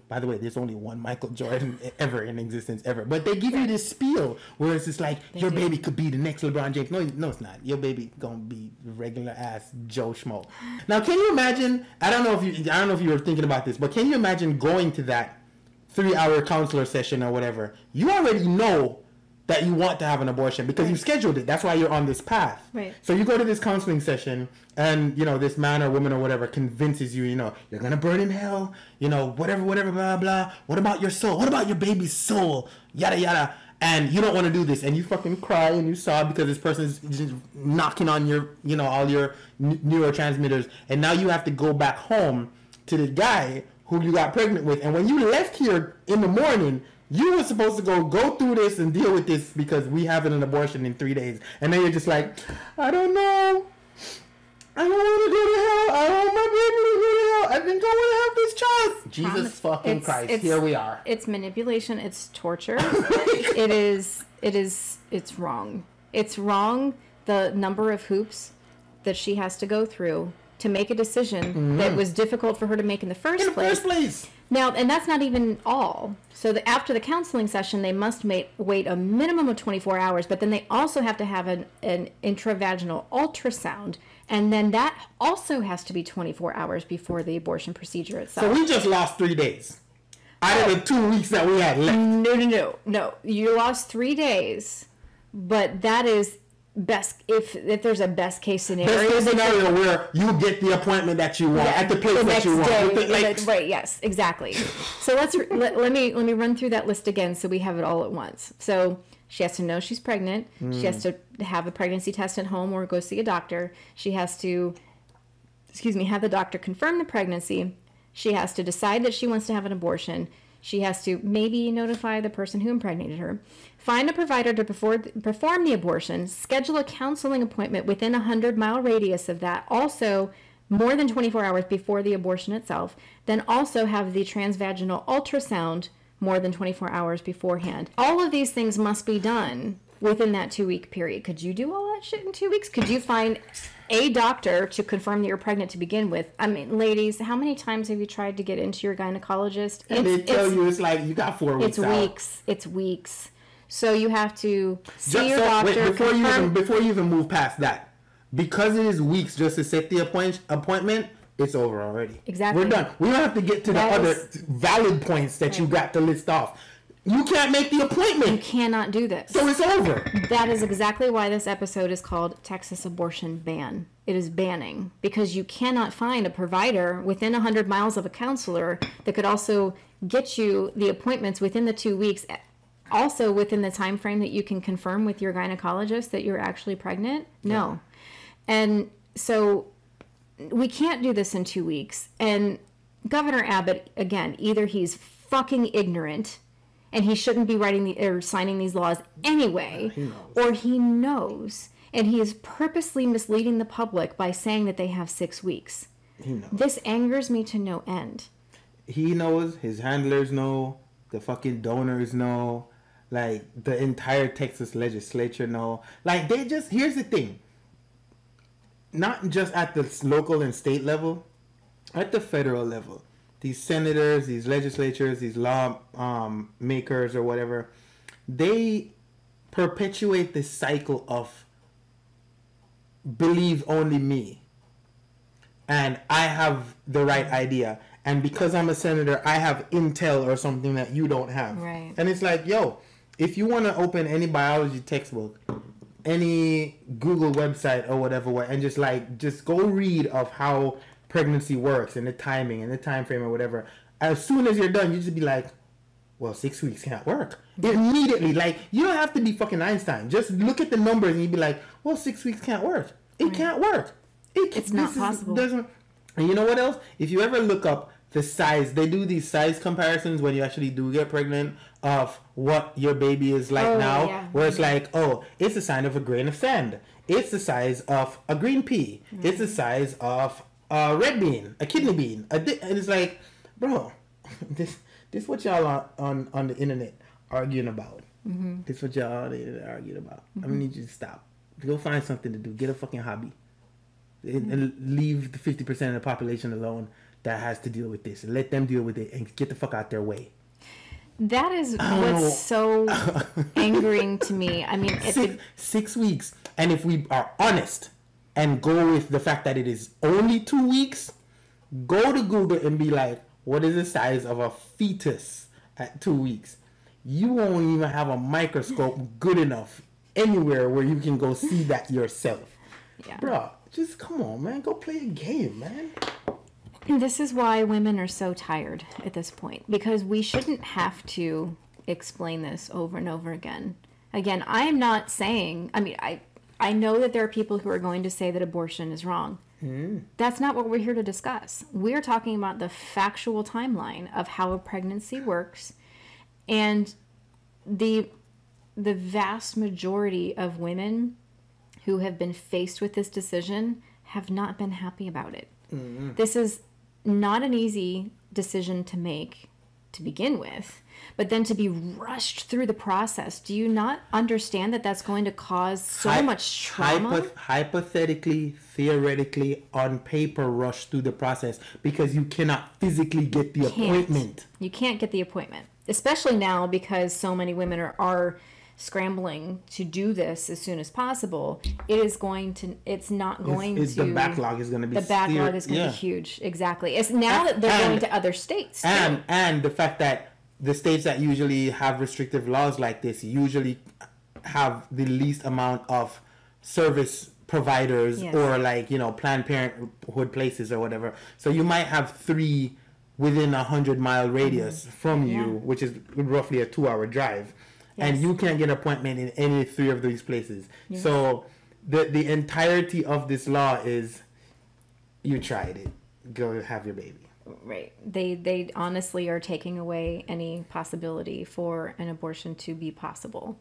By the way, there's only one Michael Jordan ever in existence ever. But they give you this spiel where it's just like, your baby could be the next LeBron James. No, it's not. Your baby gonna be regular ass Joe Schmo. Now, can you imagine? I don't know if you were thinking about this, but can you imagine going to that 3-hour counselor session or whatever, you already know that you want to have an abortion because you scheduled it. That's why you're on this path. Right. So you go to this counseling session and, you know, this man or woman or whatever convinces you, you know, you're going to burn in hell, you know, whatever, blah, blah. What about your soul? What about your baby's soul? Yada, yada. And you don't want to do this. And you fucking cry and you sob because this person's just knocking on your, you know, all your neurotransmitters. And now you have to go back home to the guy who you got pregnant with. And when you left here in the morning, you were supposed to go through this and deal with this because we have an abortion in 3 days. And then you're just like, I don't know. I don't want to go to hell. I don't want my baby to go to hell. I think I want to have this child. Jesus fucking Christ. Here we are. It's manipulation. It's torture. It's wrong. It's wrong. The number of hoops that she has to go through to make a decision that was difficult for her to make in the first place. Now, and that's not even all. So after the counseling session, they must wait a minimum of 24 hours, but then they also have to have an intravaginal ultrasound, and then that also has to be 24 hours before the abortion procedure itself. So we just lost 3 days out of the 2 weeks that we had left. No. You lost 3 days, but that is best if there's a best case scenario. Best case scenario where you get the appointment that you want at the place that you want. Right, yes, exactly. So let me run through that list again so we have it all at once. So she has to know she's pregnant. She has to have a pregnancy test at home or go see a doctor. She has to, have the doctor confirm the pregnancy. She has to decide that she wants to have an abortion. She has to maybe notify the person who impregnated her, find a provider to perform the abortion, schedule a counseling appointment within a 100-mile radius of that, also more than 24 hours before the abortion itself, then also have the transvaginal ultrasound more than 24 hours beforehand. All of these things must be done within that 2-week period. Could you do all that shit in 2 weeks? Could you find a doctor to confirm that you're pregnant to begin with? I mean, ladies, how many times have you tried to get into your gynecologist? And they tell you it's like you got 4 weeks It's weeks. So you have to see your doctor. Before you even move past that, because it is weeks just to set the appointment, it's over already. Exactly. We're done. We don't have to get to the other valid points that you got to list off. You can't make the appointment. You cannot do this. So it's over. That is exactly why this episode is called Texas Abortion Ban. It is banning because you cannot find a provider within 100 miles of a counselor that could also get you the appointments within the 2 weeks, also within the time frame that you can confirm with your gynecologist that you're actually pregnant. No. And so we can't do this in 2 weeks. And Governor Abbott, again, either he's fucking ignorant and he shouldn't be writing or signing these laws anyway, or he knows, and he is purposely misleading the public by saying that they have 6 weeks. He knows. This angers me to no end. He knows, his handlers know, the fucking donors know, like the entire Texas legislature know. Like here's the thing. Not just at the local and state level, at the federal level. These senators, these legislatures, these law makers or whatever, they perpetuate this cycle of believe only me. And I have the right idea. And because I'm a senator, I have intel or something that you don't have. Right. And it's like, yo, if you want to open any biology textbook, any Google website or whatever, and just go read of how pregnancy works and the timing and the time frame or whatever. As soon as you're done, you just be like, well, 6 weeks can't work. Immediately. Like, you don't have to be fucking Einstein. Just look at the numbers and you'd be like, well, 6 weeks can't work. It can't work. It's not possible. And you know what else? If you ever look up the size, they do these size comparisons when you actually do get pregnant of what your baby is like now. Yeah. Where it's like, oh, it's the size of a grain of sand. It's the size of a green pea. Mm-hmm. It's the size of a red bean, a kidney bean. And it's like, bro, this what y'all on the internet arguing about. Mm-hmm. This what y'all on the internet arguing about. Mm-hmm. I'm gonna need you to stop. Go find something to do. Get a fucking hobby. And leave the 50% of the population alone that has to deal with this. And let them deal with it and get the fuck out their way. That is what's so angering to me. I mean, it's 6 weeks. And if we are honest and go with the fact that it is only 2 weeks, go to Google and be like, what is the size of a fetus at 2 weeks, you won't even have a microscope good enough anywhere where you can go see that yourself. Yeah. Bro, just come on, man. Go play a game, man. And this is why women are so tired at this point, because we shouldn't have to explain this over and over again. Again, I am not saying, I know that there are people who are going to say that abortion is wrong. That's not what we're here to discuss. We're talking about the factual timeline of how a pregnancy works, and the vast majority of women who have been faced with this decision have not been happy about it. This is not an easy decision to make to begin with, but then to be rushed through the process. Do you not understand that that's going to cause so much trauma? Hypothetically, theoretically, on paper, rush through the process because you cannot physically get the appointment. You can't get the appointment, especially now because so many women are scrambling to do this as soon as possible. The backlog is going to be huge. Exactly. It's now that they're going to other states too. And the fact that the states that usually have restrictive laws like this usually have the least amount of service providers or Planned Parenthood places or whatever. So you might have 3 within 100-mile radius from you, which is roughly a 2-hour drive. Yes. And you can't get an appointment in any 3 of these places. Yes. So the entirety of this law is, you tried it. Go have your baby. Right. They honestly are taking away any possibility for an abortion to be possible.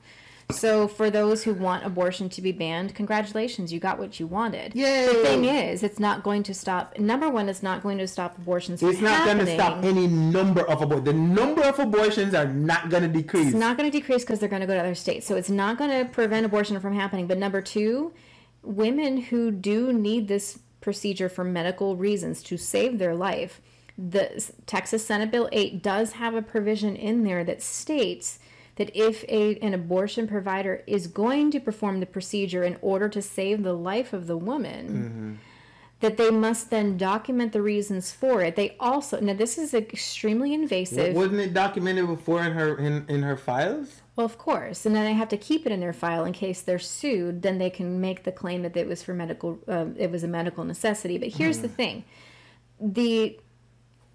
So for those who want abortion to be banned, congratulations, you got what you wanted. Yay! The thing is, it's not going to stop. Number one, it's not going to stop abortions from happening. It's not going to stop any number of abortions. The number of abortions are not going to decrease. It's not going to decrease because they're going to go to other states. So it's not going to prevent abortion from happening. But number two, women who do need this procedure for medical reasons to save their life, the Texas Senate Bill 8 does have a provision in there that states that if an abortion provider is going to perform the procedure in order to save the life of the woman, that they must then document the reasons for it. They also, now this is extremely invasive. Wasn't it documented before in her files? Well, of course, and then they have to keep it in their file in case they're sued. Then they can make the claim that it was for medical, it was a medical necessity. But here's the thing: the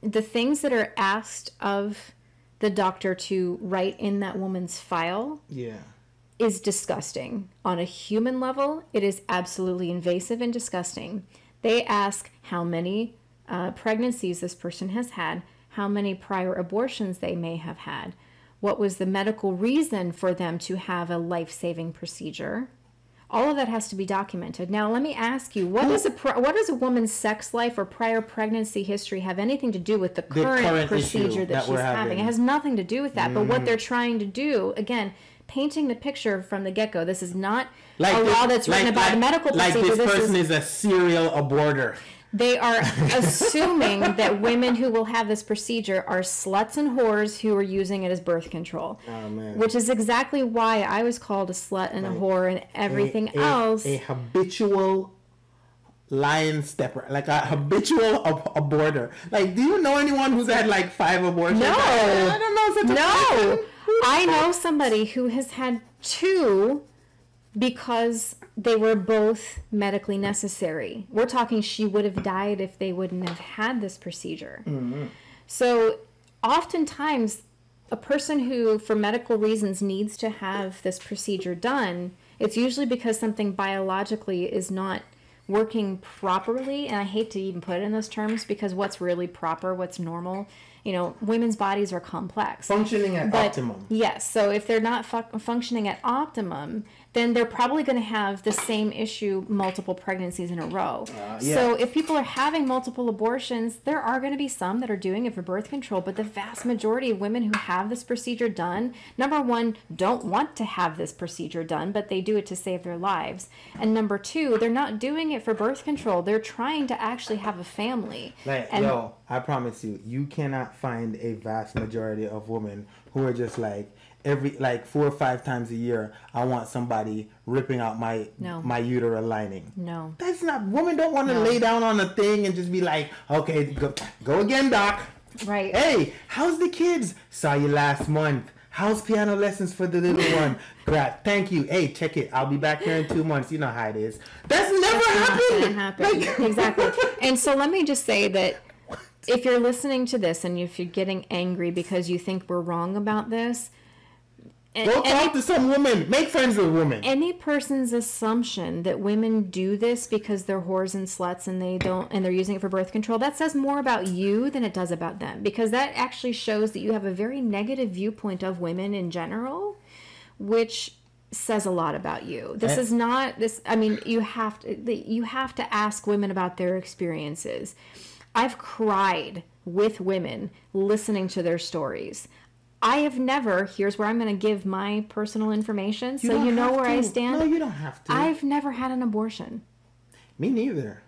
things that are asked of the doctor to write in that woman's file is disgusting. On a human level, it is absolutely invasive and disgusting. They ask how many pregnancies this person has had, how many prior abortions they may have had, what was the medical reason for them to have a life-saving procedure. All of that has to be documented. Now, let me ask you, what does a woman's sex life or prior pregnancy history have anything to do with the current procedure that she's having? It has nothing to do with that. But what they're trying to do, again, painting the picture from the get-go, this is not a law that's written about the medical procedure. Like this person is a serial aborter. They are assuming that women who will have this procedure are sluts and whores who are using it as birth control. Oh, man. Which is exactly why I was called a slut and a whore and everything else. A habitual line stepper, like a habitual aborter. Like, do you know anyone who's had like 5 abortions? No. I don't know such a person. I know somebody who has had 2 because they were both medically necessary. We're talking she would have died if they wouldn't have had this procedure. So oftentimes a person who for medical reasons needs to have this procedure done, it's usually because something biologically is not working properly. And I hate to even put it in those terms because what's really proper, what's normal, women's bodies are complex. Functioning at optimum. Yes. So if they're not functioning at optimum, then they're probably going to have the same issue multiple pregnancies in a row. So if people are having multiple abortions, there are going to be some that are doing it for birth control, but the vast majority of women who have this procedure done, number one, don't want to have this procedure done, but they do it to save their lives. And number two, they're not doing it for birth control. They're trying to actually have a family. I promise you cannot find a vast majority of women who are just like, every 4 or 5 times a year, I want somebody ripping out my uterine lining. No. That's not, women don't want to lay down on a thing and just be like, okay, go again, doc. Right. Hey, how's the kids? Saw you last month. How's piano lessons for the little one? Great, thank you. Hey, check it. I'll be back here in 2 months. You know how it is. That's never happened. Happen. Exactly. And so let me just say that if you're listening to this and if you're getting angry because you think we're wrong about this, go talk to some woman. Make friends with women. Any person's assumption that women do this because they're whores and sluts and they're using it for birth control, that says more about you than it does about them, because that actually shows that you have a very negative viewpoint of women in general, which says a lot about you. This is not this. I mean, you have to ask women about their experiences. I've cried with women listening to their stories. I have never, here's where I'm going to give my personal information so you know where I stand. No, you don't have to. I've never had an abortion. Me neither.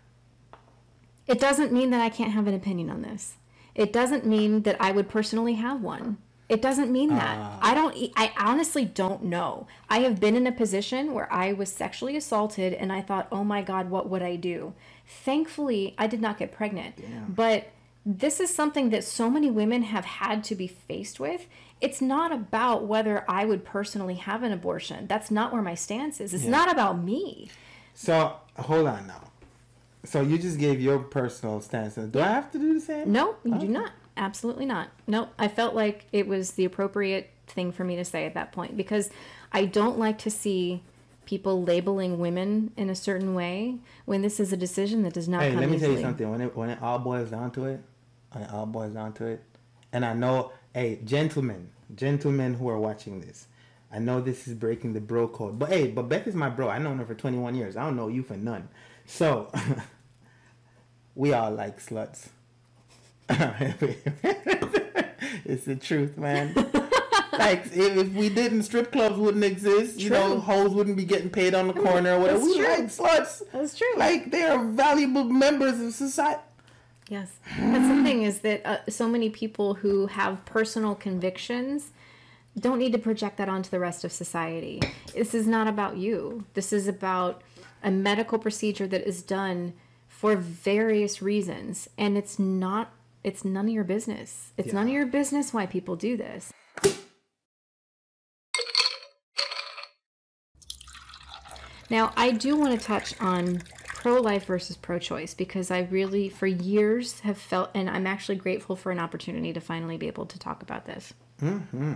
It doesn't mean that I can't have an opinion on this. It doesn't mean that I would personally have one. It doesn't mean that. I honestly don't know. I have been in a position where I was sexually assaulted and I thought, oh my God, what would I do? Thankfully, I did not get pregnant. Damn. But this is something that so many women have had to be faced with. It's not about whether I would personally have an abortion. That's not where my stance is. It's not about me. So, hold on now. So, you just gave your personal stance. Do I have to do the same? No, you do not. Absolutely not. Nope. I felt like it was the appropriate thing for me to say at that point, because I don't like to see people labeling women in a certain way when this is a decision that does not come easily. Hey, let me tell you something. When it all boils down to it, and I know, hey, gentlemen who are watching this, I know this is breaking the bro code, but hey, Beth is my bro. I know her for 21 years. I don't know you for none. So, we all like sluts. It's the truth, man. Like, if we didn't, strip clubs wouldn't exist. True. You know, hoes wouldn't be getting paid on the corner or whatever. That's We true. like sluts. That's true. Like, they are valuable members of society. Yes. That's the thing, is that so many people who have personal convictions don't need to project that onto the rest of society. This is not about you. This is about a medical procedure that is done for various reasons. And it's none of your business. It's none of your business why people do this. Now, I do want to touch on pro-life versus pro-choice, because I really, for years, have felt, and I'm actually grateful for an opportunity to finally be able to talk about this. Mm-hmm.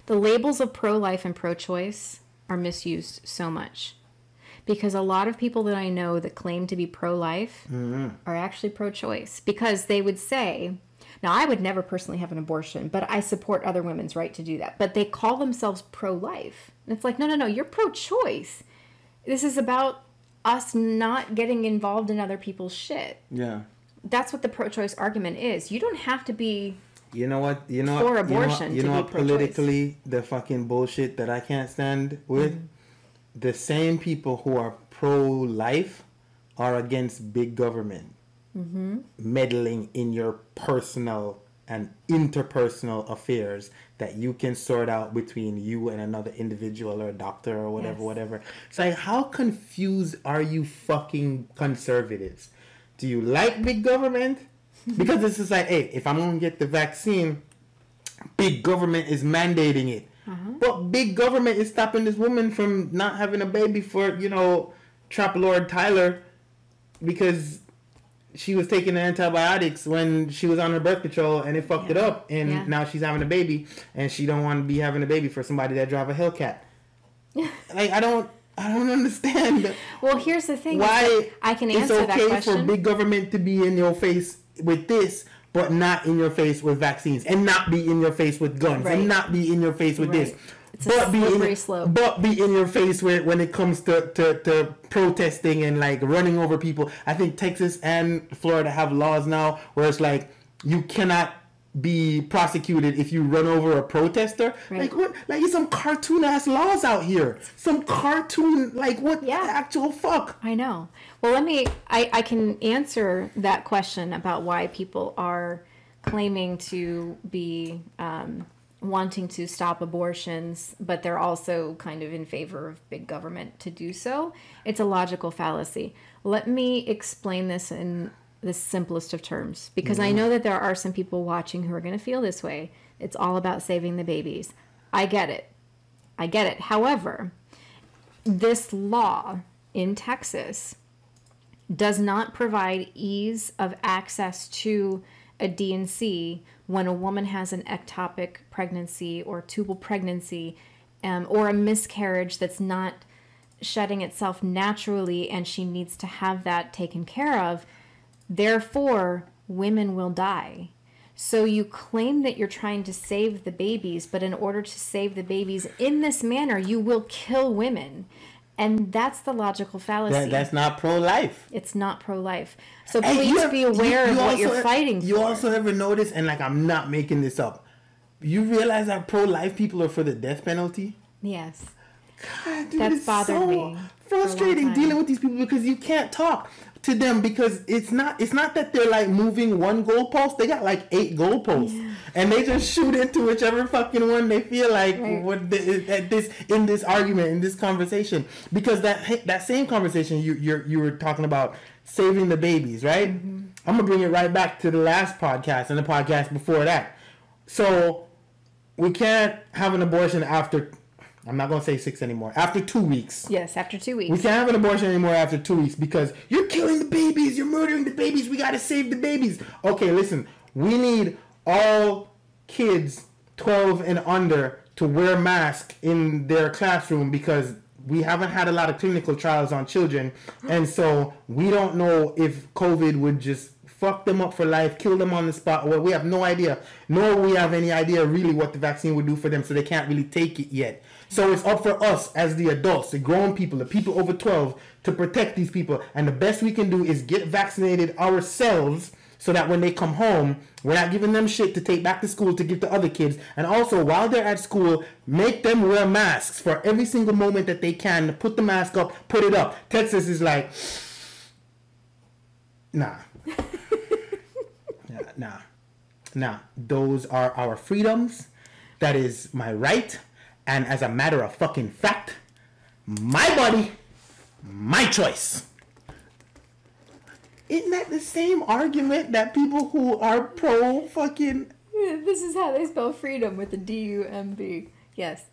The labels of pro-life and pro-choice are misused so much, because a lot of people that I know that claim to be pro-life are actually pro-choice, because they would say, now I would never personally have an abortion, but I support other women's right to do that. But they call themselves pro-life. And it's like, no, you're pro-choice. This is about us not getting involved in other people's shit. Yeah. That's what the pro-choice argument is. You don't have to be for abortion you know to what be pro-choice. politically the fucking bullshit that I can't stand with? The same people who are pro-life are against big government meddling in your personal and interpersonal affairs that you can sort out between you and another individual or a doctor or whatever. It's like, how confused are you fucking conservatives? Do you like big government? Because it's just like, hey, if I'm going to get the vaccine, big government is mandating it. But big government is stopping this woman from not having a baby for, Trap Lord Tyler, because she was taking the antibiotics when she was on her birth control and it fucked it up. And now she's having a baby and she don't want to be having a baby for somebody that drive a Hellcat. Like, I don't understand. Well, here's the thing. Why I can answer that it's okay question. for big government to be in your face with this, but not in your face with vaccines, and not be in your face with guns, and not be in your face with this. It's a slippery slope. But be in your face when it comes to protesting and like running over people. I think Texas and Florida have laws now where it's like you cannot be prosecuted if you run over a protester. Right. Like what? Like it's some cartoon ass laws out here. Some cartoon, like what the actual fuck? I know. Well, I can answer that question about why people are claiming to be wanting to stop abortions, but they're also kind of in favor of big government to do so. It's a logical fallacy. Let me explain this in the simplest of terms, because I know that there are some people watching who are going to feel this way. It's all about saving the babies. I get it. However, this law in Texas does not provide ease of access to a D&C when a woman has an ectopic pregnancy or tubal pregnancy, or a miscarriage that's not shedding itself naturally and she needs to have that taken care of. Therefore, women will die. So you claim that you're trying to save the babies, but in order to save the babies in this manner, you will kill women. And that's the logical fallacy. That's not pro-life. It's not pro-life. So please be aware of what you're fighting for. You also ever notice, and like I'm not making this up, you realize that pro-life people are for the death penalty? Yes. God, dude, That's bothered me. Frustrating dealing with these people because you can't talk to them because it's not that they're like moving one goalpost. They got like 8 goalposts, and they just shoot into whichever fucking one they feel like in this argument, in this conversation. Because that same conversation you were talking about saving the babies, right? Mm-hmm. I'm gonna bring it right back to the last podcast and the podcast before that. So we can't have an abortion after. I'm not going to say 6 anymore. After 2 weeks. Yes, after 2 weeks. We can't have an abortion anymore after 2 weeks because you're killing the babies. You're murdering the babies. We got to save the babies. Okay, listen. We need all kids 12 and under to wear masks in their classroom because we haven't had a lot of clinical trials on children. And so we don't know if COVID would just fuck them up for life, kill them on the spot. Well, we have no idea. Nor we have any idea really what the vaccine would do for them, so they can't really take it yet. So it's up for us as the adults, the grown people, the people over 12, to protect these people. And the best we can do is get vaccinated ourselves so that when they come home, we're not giving them shit to take back to school to give to other kids. And also, while they're at school, make them wear masks for every single moment that they can. Put the mask up, put it up. Texas is like, nah. Nah. Those are our freedoms. That is my right. And as a matter of fucking fact, my body, my choice. Isn't that the same argument that people who are pro fucking... This is how they spell freedom with the D-U-M-B. Yes.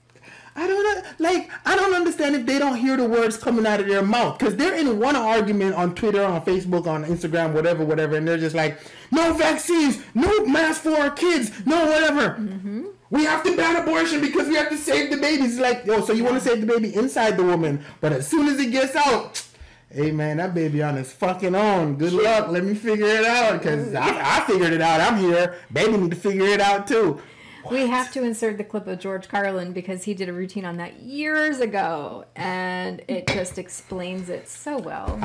I don't understand if they don't hear the words coming out of their mouth. Because they're in one argument on Twitter, on Facebook, on Instagram, whatever. And they're just like, no vaccines, no masks for our kids, no whatever. Mm-hmm. We have to ban abortion because we have to save the babies. It's like, so you want to save the baby inside the woman. But as soon as it gets out, hey man, that baby on his fucking own. Good luck. Let me figure it out. Because I figured it out. I'm here. Baby need to figure it out too. What? We have to insert the clip of George Carlin because he did a routine on that years ago, and it just explains it so well.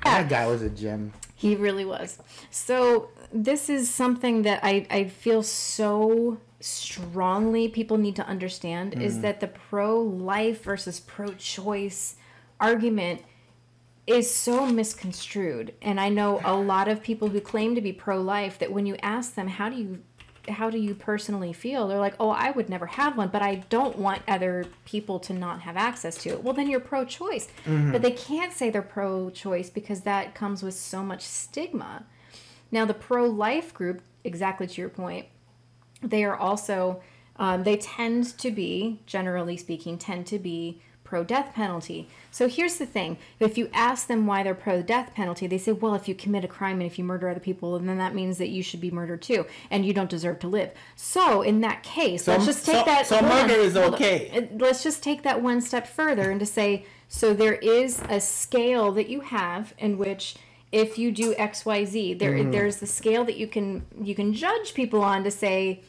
That guy was a gem. He really was. So this is something that I feel so strongly people need to understand is that the pro-life versus pro-choice argument is so misconstrued. And I know a lot of people who claim to be pro-life that when you ask them, how do you personally feel? They're like, oh, I would never have one, but I don't want other people to not have access to it. Well, then you're pro-choice. Mm-hmm. But they can't say they're pro-choice because that comes with so much stigma. Now, the pro-life group, exactly to your point, they are also, they tend to be, generally speaking, pro-death penalty. So here's the thing. If you ask them why they're pro-death penalty, they say, well, if you commit a crime and if you murder other people, then that means that you should be murdered too, and you don't deserve to live. So in that case, let's just take that... So murder is okay. Let's just take that one step further and to say, so there is a scale that you have in which if you do X, Y, Z, there's the scale that you can judge people on to say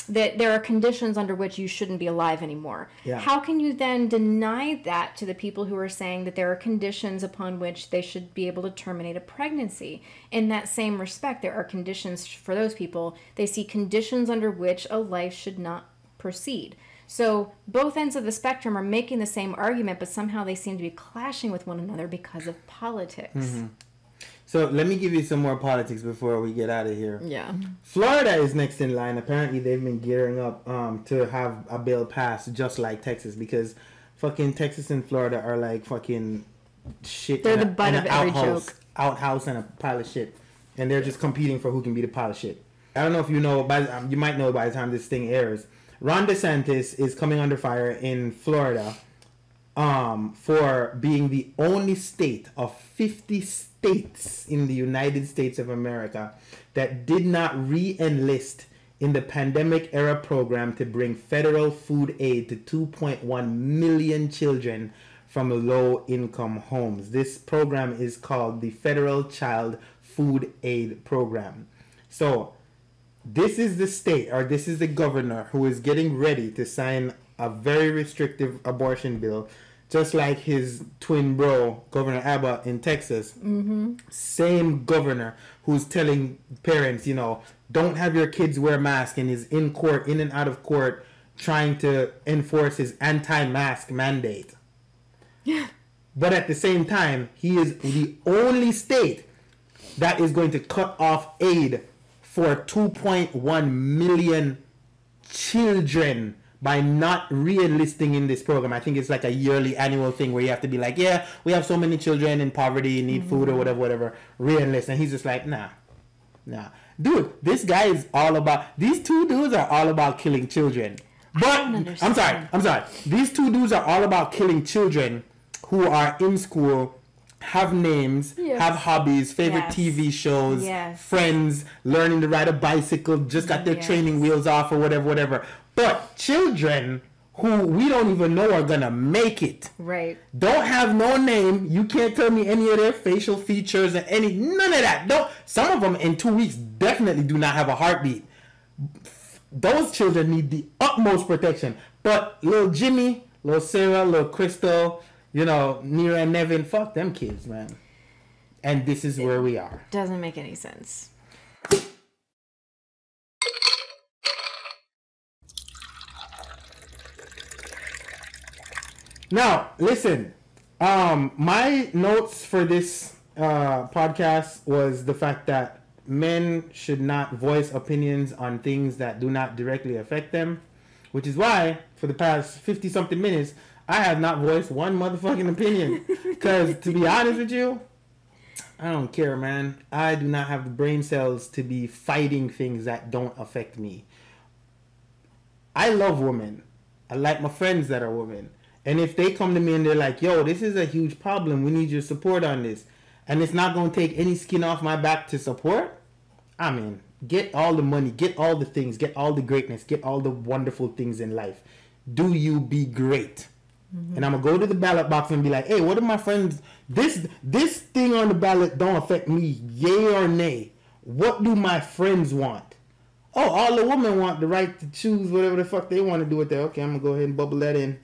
that there are conditions under which you shouldn't be alive anymore. Yeah. How can you then deny that to the people who are saying that there are conditions upon which they should be able to terminate a pregnancy? In that same respect, there are conditions for those people. They see conditions under which a life should not proceed. So both ends of the spectrum are making the same argument, but somehow they seem to be clashing with one another because of politics. Mm-hmm. So let me give you some more politics before we get out of here. Yeah. Florida is next in line. Apparently, they've been gearing up to have a bill passed just like Texas, because fucking Texas and Florida are like fucking shit. They're the butt of every joke. Outhouse and a pile of shit. And they're just competing for who can be the pile of shit. I don't know if you know, you might know by the time this thing airs. Ron DeSantis is coming under fire in Florida for being the only state of 50 states in the United States of America that did not re-enlist in the pandemic era program to bring federal food aid to 2.1 million children from low-income homes. This program is called the Federal Child Food Aid Program. So this is the state, or this is the governor who is getting ready to sign a very restrictive abortion bill, just like his twin bro, Governor Abbott in Texas. Mm-hmm. Same governor who's telling parents, you know, don't have your kids wear masks, and is in court, in and out of court, trying to enforce his anti-mask mandate. But at the same time, he is the only state that is going to cut off aid for 2.1 million children by not re-enlisting in this program. I think it's like a yearly annual thing where you have to be like, yeah, we have so many children in poverty, need food or whatever, re-enlist. And he's just like, nah. Dude, this guy is all about, these two dudes are all about killing children. But, I'm sorry. These two dudes are all about killing children who are in school, have names, have hobbies, favorite TV shows, friends, learning to ride a bicycle, just got their training wheels off or whatever. But children who we don't even know are gonna make it. Right. Don't have no name. You can't tell me any of their facial features or none of that. Don't. Some of them in 2 weeks definitely do not have a heartbeat. Those children need the utmost protection. But little Jimmy, little Sarah, little Crystal, you know, Nira and Nevin, fuck them kids, man. And this is where we are. Doesn't make any sense. Now, listen. My notes for this podcast was the fact that men should not voice opinions on things that do not directly affect them, which is why, for the past 50-something minutes, I have not voiced one motherfucking opinion. Because, to be honest with you, I don't care, man. I do not have the brain cells to be fighting things that don't affect me. I love women. I like my friends that are women. And if they come to me and they're like, yo, this is a huge problem, we need your support on this, and it's not going to take any skin off my back to support, I mean, get all the money, get all the things, get all the greatness, get all the wonderful things in life. Do you be great? Mm-hmm. And I'm going to go to the ballot box and be like, hey, what are my friends, this thing on the ballot don't affect me, yay or nay. What do my friends want? Oh, all the women want the right to choose whatever the fuck they want to do with that. Okay, I'm going to go ahead and bubble that in.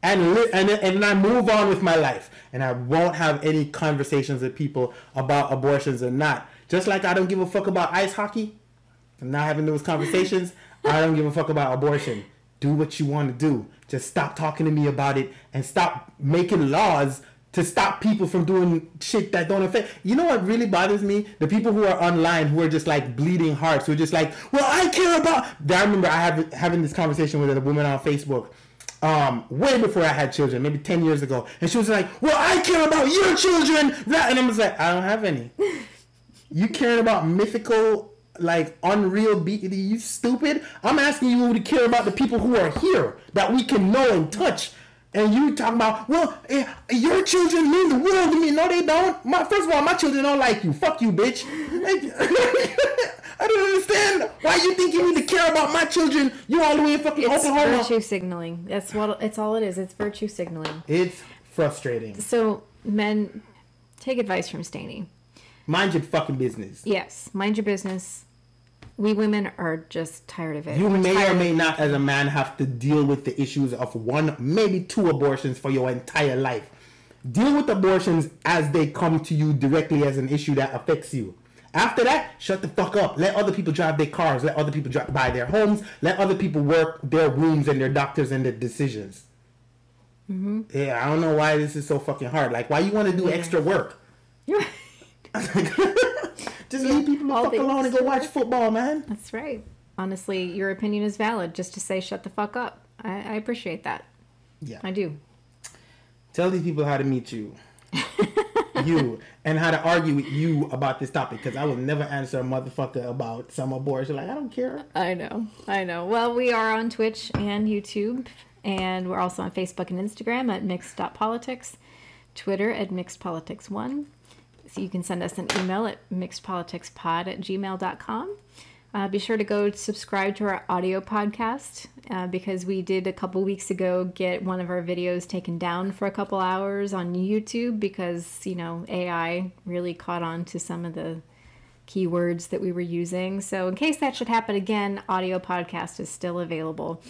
And I move on with my life. And I won't have any conversations with people about abortions or not. Just like I don't give a fuck about ice hockey. I'm not having those conversations. I don't give a fuck about abortion. Do what you want to do. Just stop talking to me about it and stop making laws to stop people from doing shit that don't affect. You know what really bothers me? The people who are online who are just like bleeding hearts, who are just like, well, I care about. I remember having this conversation with a woman on Facebook. Way before I had children, maybe 10 years ago. And she was like, well, I care about your children. And I was like, I don't have any. You caring about mythical, like, unreal being? You stupid? I'm asking you to care about the people who are here that we can know and touch. And you talking about, well, your children mean the world to me. No, they don't. First of all, my children don't like you. Fuck you, bitch. I don't understand why you think you need to care about my children. You all the way in fucking Oklahoma. It's virtue signaling. That's what. It's all it is. It's virtue signaling. It's frustrating. So, men, take advice from Stainy. Mind your fucking business. Yes, mind your business. We women are just tired of it. You may or may not, as a man, have to deal with the issues of one, maybe two abortions for your entire life. Deal with abortions as they come to you directly as an issue that affects you. After that, shut the fuck up. Let other people drive their cars. Let other people buy their homes. Let other people work their rooms and their doctors and their decisions. Mm-hmm. Yeah, I don't know why this is so fucking hard. Like, why you want to do extra work? You're Just leave people the fuck alone and go watch football, man. That's right. Honestly, your opinion is valid. Just to say, shut the fuck up. I appreciate that. Yeah. I do. Tell these people how to meet you. You. And how to argue with you about this topic. Because I will never answer a motherfucker about some abortion. Like, I don't care. I know. Well, we are on Twitch and YouTube. And we're also on Facebook and Instagram at mixed.politics. Twitter at mixedpolitics1. So you can send us an email at mixedpoliticspod@gmail.com. Be sure to go subscribe to our audio podcast because we did a couple weeks ago get one of our videos taken down for a couple hours on YouTube because, AI really caught on to some of the keywords that we were using. So in case that should happen again, audio podcast is still available.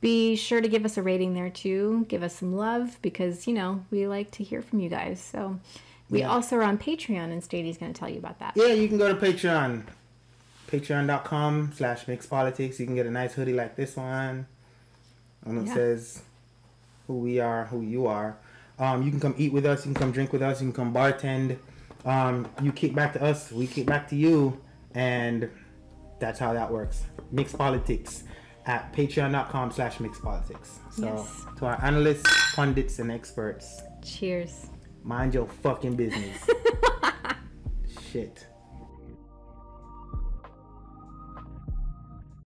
Be sure to give us a rating there too. Give us some love because, we like to hear from you guys. So we also are on Patreon, and Stainy's going to tell you about that. Yeah, you can go to Patreon. Patreon.com/mixedpolitics. You can get a nice hoodie like this one. And it says who we are, who you are. You can come eat with us. You can come drink with us. You can come bartend. You kick back to us. We kick back to you. And that's how that works. Mixed Politics at patreon.com/mixedpolitics. So to our analysts, pundits, and experts. Cheers. Mind your fucking business. Shit.